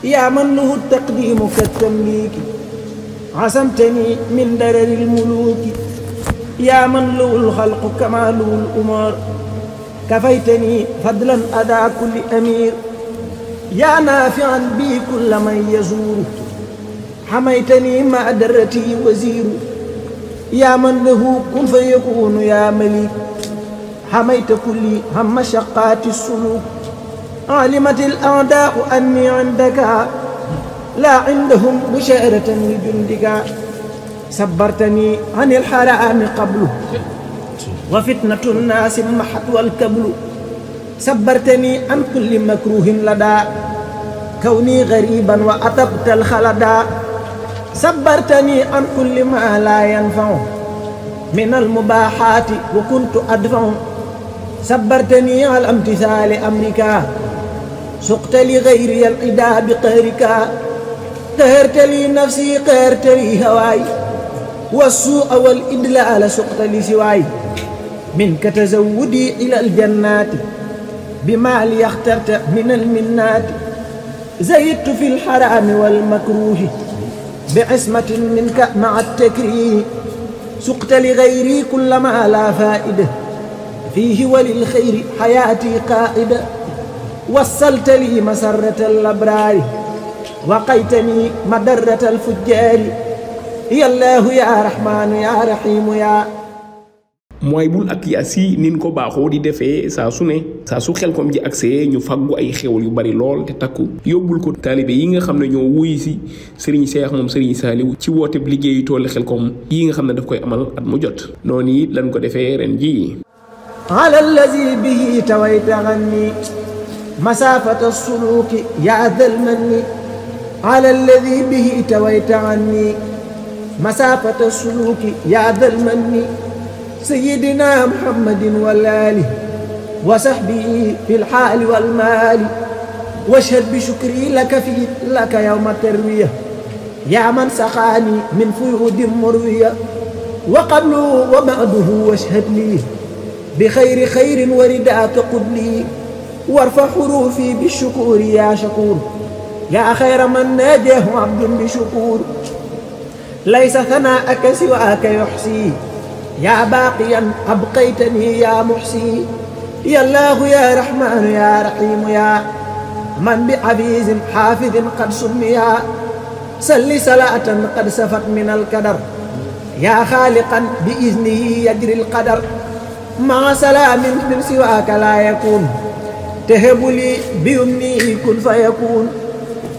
يا من له التقديم كالتمليك عصمتني من درر الملوك يا من له الخلق كما له الأمور كفيتني فضلا أدى كل أمير يا نافعا بي كل من يزور حميتني مع درتي وزير يا من له كن فيكون يا مليك حميت كلي هم مشقات السلوك علمت الأعداء أني عندك لا عندهم بشارة لجندك صبرتني عن الحرام قبل وفتنة الناس محت والكبل صبرتني عن كل مكروه لدى كوني غريبا وأطبت الخلدا صبرتني عن كل ما لا ينفع من المباحات وكنت أدفع صبرتني على امتثال أمرك سقت لغيري العدا بقهرك قهرت لي نفسي قهرت لي هواي والسوء والإدلال سقت لسواي منك تزودي إلى الجنات بما لي اخترت من المنات زيدت في الحرام والمكروه بعصمة منك مع التكريه سقت لغيري كل ما لا فائدة فيه وللخير حياتي قائدة وصلت لي مسرة الأبرار وقيتني مدرة الفجار يا الله يا رحمن يا رحيم يا Mouwahiboul Akyasi nin ko baaxoo di defee saa su ne saa su Xelcom ji accès ñu faggu ay xewal yu bari lool te takku yóbbul ko taalibe yi nga xam ne ñoo wuy si Serigne Cheikh moom Serigne Saliou ci woote bi liggéeyu toolu Xelcom yi nga xam ne daf koy amal at mu jot noonu it lañ ko defee ren ji على الذي به تويت عني مسافة السلوك يا ذا المن على الذي به تويت عني مسافة السلوك يا ذا المن سيدنا محمد والآله وصحبه في الحال والمال واشهد بشكري لك يوم التروية يا من سقاني من فيود مروية وقبله وبعده واشهد لي بخير خير ورداك قبلي وارفع حروفي بالشكور يا شكور يا خير من ناجاه عبد بشكور ليس ثناءك سواك يحصي يا باقيا أبقيتني يا محسي يا الله يا رحمن يا رحيم يا من بعزيز حافظ قد سميا سل صلاة قد سفت من القدر يا خالقا بإذنه يجري القدر مع سلام من سواك لا يكون تهب لي بيمني كن فيكون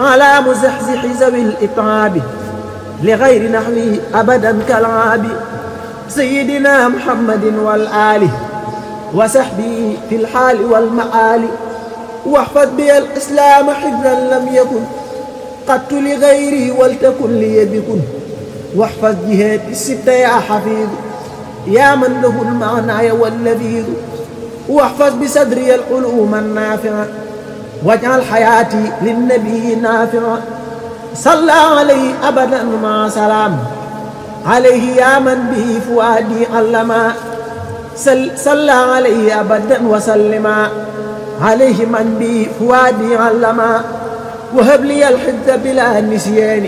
على مزحزح ذوي الإطعاب لغير نحوه أبدا كالعاب سيدنا محمد والآل وصحبه في الحال والمآل واحفظ بي الإسلام حفظا لم يكن قدت لغيري ولتكن لي بكن واحفظ جهات الستة يا حفيظ يا من له المعنى واللذيذ واحفظ بصدري العلوم النافعة واجعل حياتي للنبي نافعة صلى عليه أبدا مع سلام عليه يا من به فؤادي علما صلى عليه أبدا وسلما عليه من به فؤادي علما وهب لي الحفظ بلا نسيان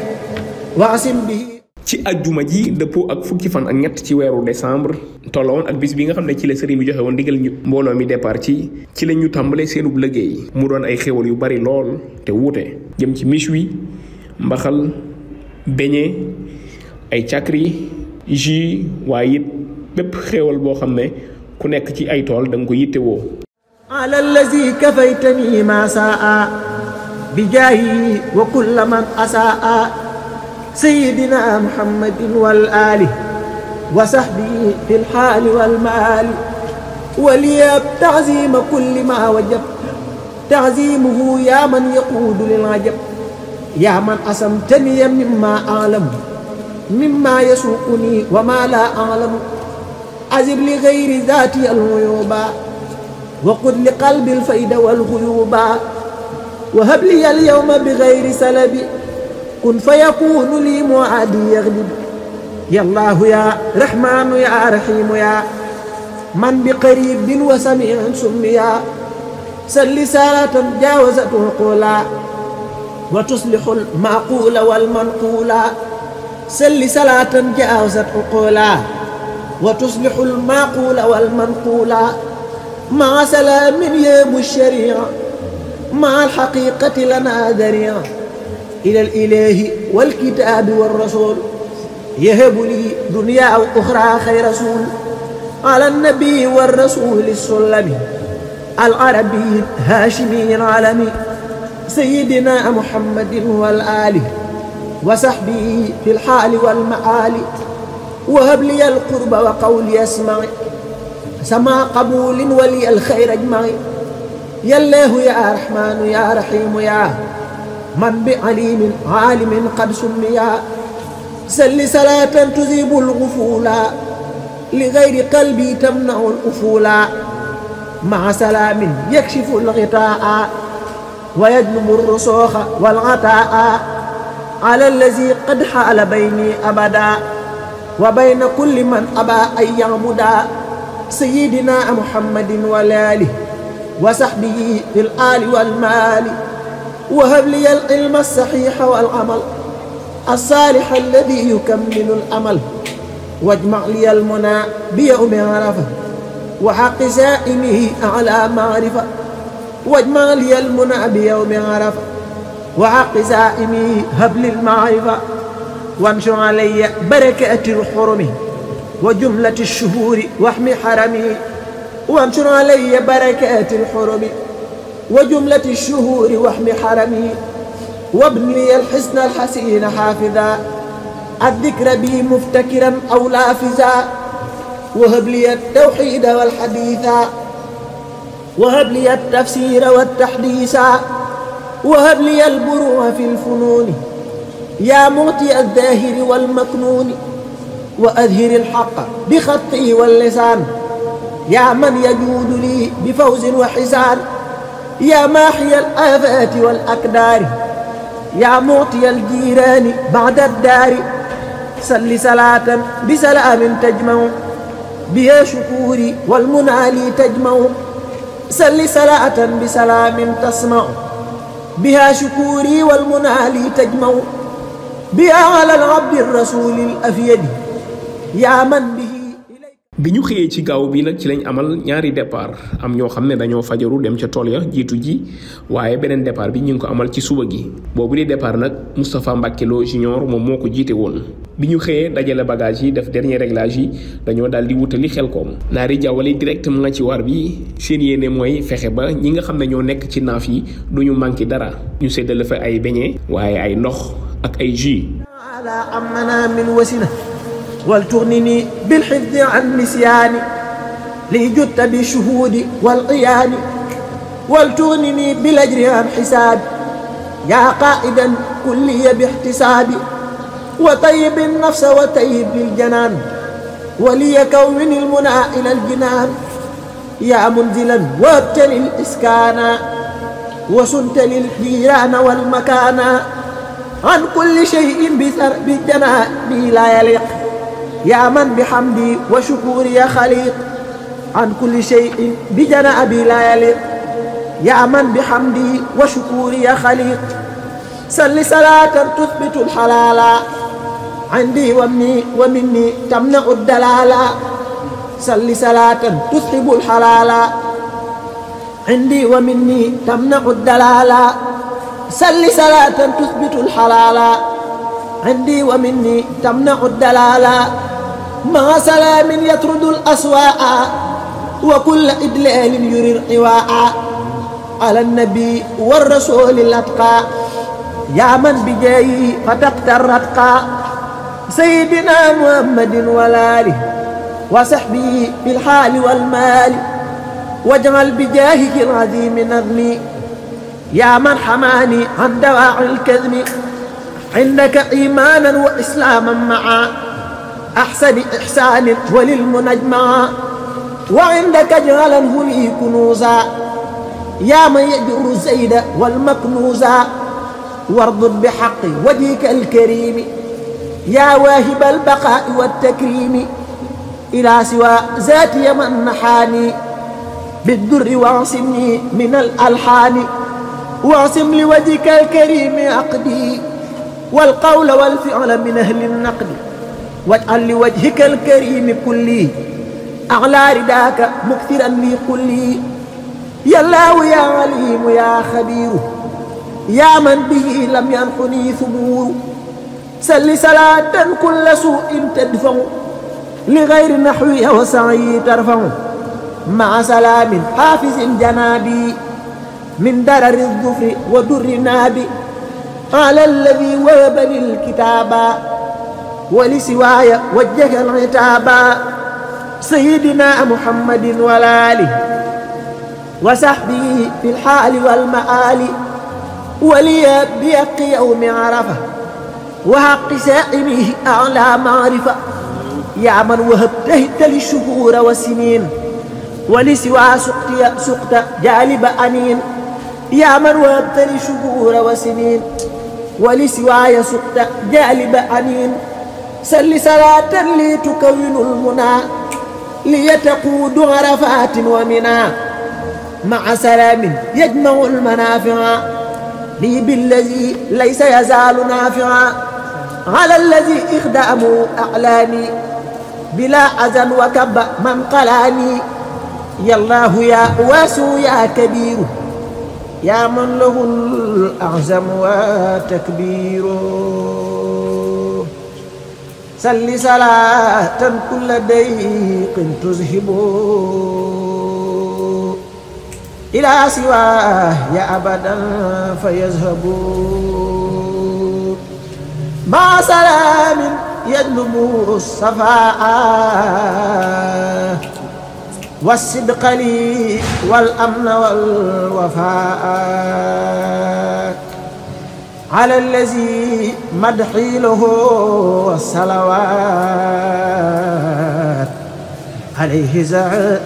واعصم به ci aljuma ji deppo ak fukki fan ak ñett ci wéru décembre tolloon ak bis bi nga xamné ci la sëriñ bi joxe won digal ñu mbolo mi départ ci la ñu tambalé seenub liggéey mu doon ay xéwal yu bari lool te wuté jëm ci miche mbaxal beñé ay chakri ji waye bépp xéwal bo xamné ku nekk ci ay tool dang ko yitté wo على الذي كفيتني ما ساء بجاهي وكل من أساء سيدنا محمد والآل وصحبه في الحال والمال ولياب تعزيم كل ما وجب تعزيمه يا من يقود للعجب يا من أسمتني مما أعلم مما يسوقني وما لا أعلم أزب لغير ذاتي الغيوبا وقد لقلب الفيد والغيوبا وهب لي اليوم بغير سلب كن فيكون لي معادي يغلب يا الله يا رحمن يا رحيم يا من بقريب وسميع سميا سل سالة جاوزت عقولا وتصلح المعقول والمنقول سل صلاة جاوزت عقولا وتصلح المعقول والمنقول مع سلام يم الشريعة مع الحقيقة لنا ذريعة إلى الإله والكتاب والرسول يهب لي دنيا وأخرى خير رسول على النبي والرسول السلمي العربي الهاشمي العالمي سيدنا محمد والآل وصحبه في الحال والمعال وهب لي القرب وقولي اسمعي سمع قبول ولي الخير اجمعي يا الله يا رحمن يا رحيم يا من بعليم عالم قد سميا سل صلاة تذيب الغفولا لغير قلبي تمنع الأفولا مع سلام يكشف الغطاء ويجلب الرسوخ والعطاء على الذي قد حال بيني أبدا وبين كل من أبى أن يعبدا سيدنا محمد والآله وصحبه في الآل والمال وهب لي العلم الصحيح والعمل الصالح الذي يكمل الأمل واجمع لي المنى بيوم عرفة وحق سائمه أعلى معرفة واجمع لي المنى بيوم عرفة وحق سائمه هب لي المعرفة وانشر علي بركة الحرم وجملة الشهور واحمي حرمي وانشر علي بركات الحرم وجملة الشهور واحمي حرمي وابن لي الحسن الحسين حافظا الذكر بي مفتكرا أو لافزا وهب لي التوحيد والحديثا وهب لي التفسير والتحديثا وهب لي البروع في الفنون يا معطي الظاهر والمكنون وأظهر الحق بخطي واللسان يا من يجود لي بفوز وحسان يا ماحي الآفات والأكدار يا معطي الجيران بعد الدار سل صلاة بسلام تجمع بها شكوري والمنى لي تجمع سل صلاة بسلام تسمع بها شكوري والمنى لي تجمع بها على العبد الرسول الأفيد يا من به bi ñu xëyee ci gaaw bi nag ci lañ amal ñaari départ am ñoo xam ne dañoo fajaru dem ca tool ya jiitu ji waaye beneen départ bi ñu ngi ko amal ci suba gi boobu di départ nag Moustapha Mbacké Lo Junior moom moo ko jiite woon bi ñu xëyee dajale bagage yi def dernier réglage yi dañoo daal di wutali Xelkom naari jawwale directement ci war bi seen yéene mooy fexe ba ñi nga xam ne ñoo nekk ci naaf yi duñu manqué dara ñu séddale fa ay beñe waaye ay ndox ak ay jus ولتغنني بالحفظ عن نسياني لجدت بالشهود والقيان ولتغنني بالأجر عن حسابي يا قائدا كلي باحتسابي وطيب النفس وطيب للجنان ولي كون المنى إلى الجنان يا منزلا وابتلي الإسكان وسنت للجيران والمكان عن كل شيء بالجنان لا يليق يا من بحمدي وشكوري يا خليق عن كل شيء بجنابي لا يليق يا من بحمدي وشكوري يا خليق سل صلاة تثبت الحلال عندي ومني تمنع الدلال سل صلاة تسحب الحلال عندي ومني تمنع الدلال سل صلاة تثبت الحلال عندي ومني تمنع الدلال مع سلام يطرد الأسواء وكل إدلال يري القواء على النبي والرسول الأتقى يا من بجاي فتقت الرتقى سيدنا محمد والآله وصحبه بالحال والمال واجعل بجاهك العظيم نظمي يا من حماني عن دواعي الكذب عندك إيمانا وإسلاما معا أحسن إحسان وللمنجمع وعندك اجعله لي كنوزا يا من يجر الزيد والمكنوزا وارض بحق وجهك الكريم يا واهب البقاء والتكريم إلى سوى ذاتي من نحاني بالدر واعصمني من الألحان واعصم لوجهك الكريم عقدي والقول والفعل من أهل النقد واجعل لوجهك الكريم كلي أعلى رداك مكثرا لي كلي يا الله يا عليم يا خبير يا من به لم ينحني ثبور سل صلاة كل سوء تدفع لغير نحوي وسعي ترفع مع سلام حافظ جنابي من درر الظفر ودر نابي على الذي وهب للكتابا ولسواي وجه العتابا سيدنا محمد والآله وصحبه في الحال والمآل ولي بيق يوم عرفة وحق سائمه أعلى معرفة يا من وهبته للشهور والسنين ولسوى سقط جالب أنين يا من وهبت للشهور والسنين ولسواي سقط جالب أنين سل صلاة لي تكون المنى ليتقود عرفات ومنى مع سلام يجمع المنافع لي بالذي ليس يزال نافعا على الذي إخدام أعلاني بلا أذن وكب من قلاني يا الله يا واسع يا كبير يا من له الأعظم وتكبير سل صلاة كل ضيق تذهب إلى سواه يا أبدا فيذهب مع سلام يجلب الصفاء والصدق لي والأمن والوفاء على الذي مدحي له والصلوات عليه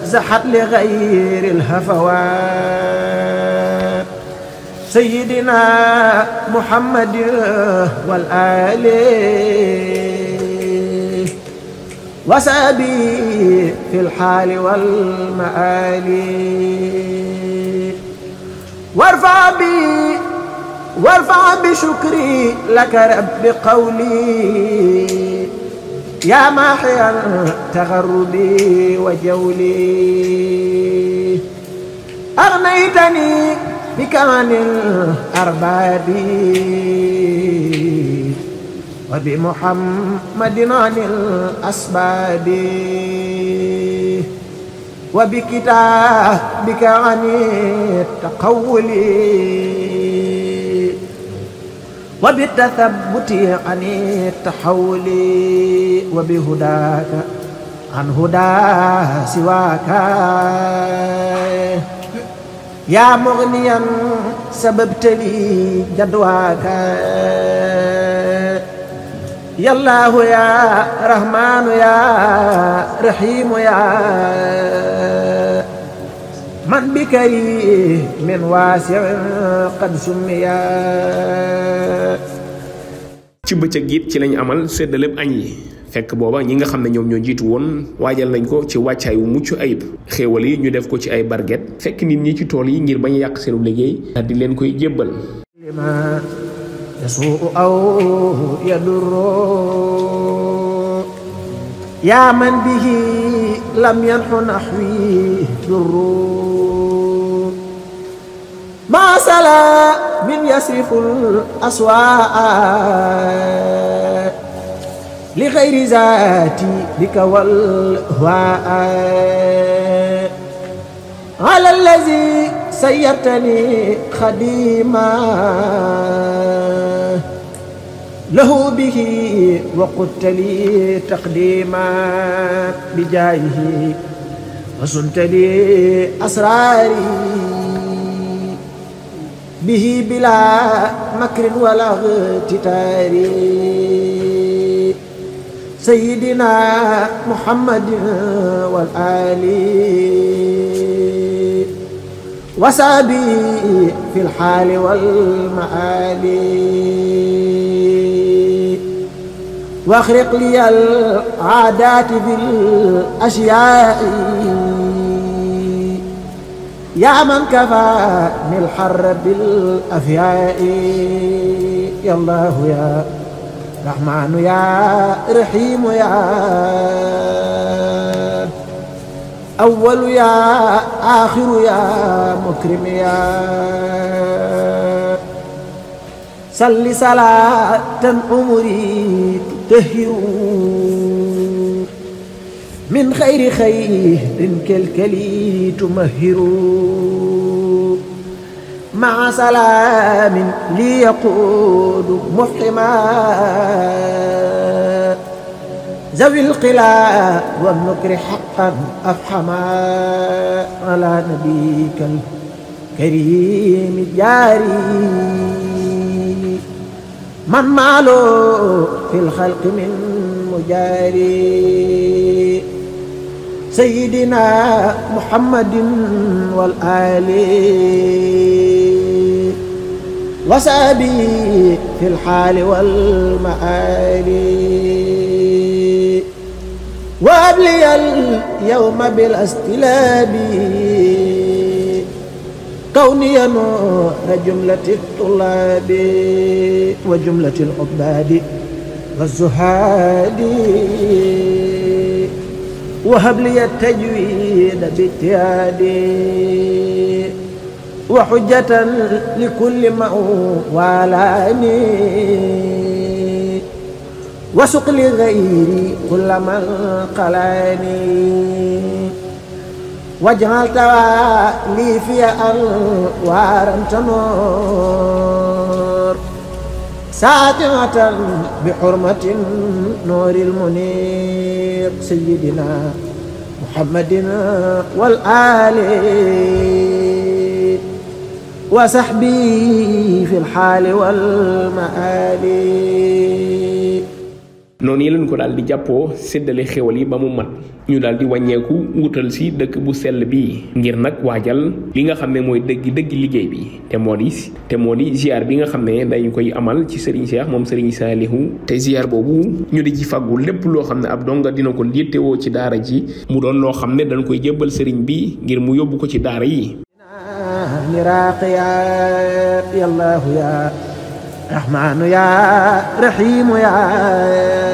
زحت لغير الهفوات سيدنا محمد والآل وسابي في الحال والمآل وارفع بشكري لك رب قولي يا ماحيا تغربي وجولي أغنيتني بك عن الأرباب وبمحمد عن الأسباب وبكتابك عن التقول وبالتثبت عن التحول وبهداك عن هدى سواك يا مغنيا سببت لي جدواك يا الله يا رحمن يا رحيم يا من بكريم من واسع قد سمي ci bëccëg it ci lañ amal séddaleb añ yi fekk booba ñi nga xam ne ñoom ñoo jiitu woon waajal nañ ko ci wàccaay wu mucc ayib xéewal yi ñu def ko ci ay barget fekk nit ñi ci tool yi ngir bañ a yàq seenu liggéey di leen koy jébbal يسوء أو يضر يا من به لم ينح نحوي ضر ما سلا من يسرف الأسواء لغير ذاتي بك والهواء على الذي سيرتني خديما له به وقلت لي تقديما بجاهه وصنت لي أسراري به بلا مكر ولا اغتتار سيدنا محمد والآل وسابي في الحال والمآل واخرق لي العادات بالأشياء يا من كفاني الحر بالأفياء يا الله يا رحمن يا رحيم يا أول يا آخر يا مكرم يا صل صلاة عمري تطهر من خير كالكلي تمهر مع سلام ليقود مفحما ذوي القلا والنكر حقا أفحما على نبيك الكريم الجاري من ماله في الخلق من مجاري سيدنا محمد والآل وصحبه في الحال والمآل وابلي اليوم بالاستلاب كوني نور جملة الطلاب وجملة العباد والزهاد وهب لي التجويد باجتهادي وحجة لكل ما والاني وسق لغيري كل من قلاني واجعل توالي في أنوارا تنور ساطعة بحرمة نور المنير سيدنا محمد والآل وصحبه في الحال والمآل noonu yi lañ ko daal di jàppoo séddale xéwal yi ba mu mat ñu daal di wàññeeku wutal si dëkk bu sell bi ngir nag waajal li nga xam ne mooy dëgg liggéey bi te moo di ziar bi nga xam ne dañu koy amal ci Serigne Cheikh moom Serigne Salihu te ziar boobu ñu di ci fàggu lépp loo xam ne ab donga dina ko yittewoo ci daara ji mu doon loo xam ne dañ koy jébbal Serigne bi ngir mu yóbbu ko ci daara yi. يا الله يا رحمن يا رحيم يا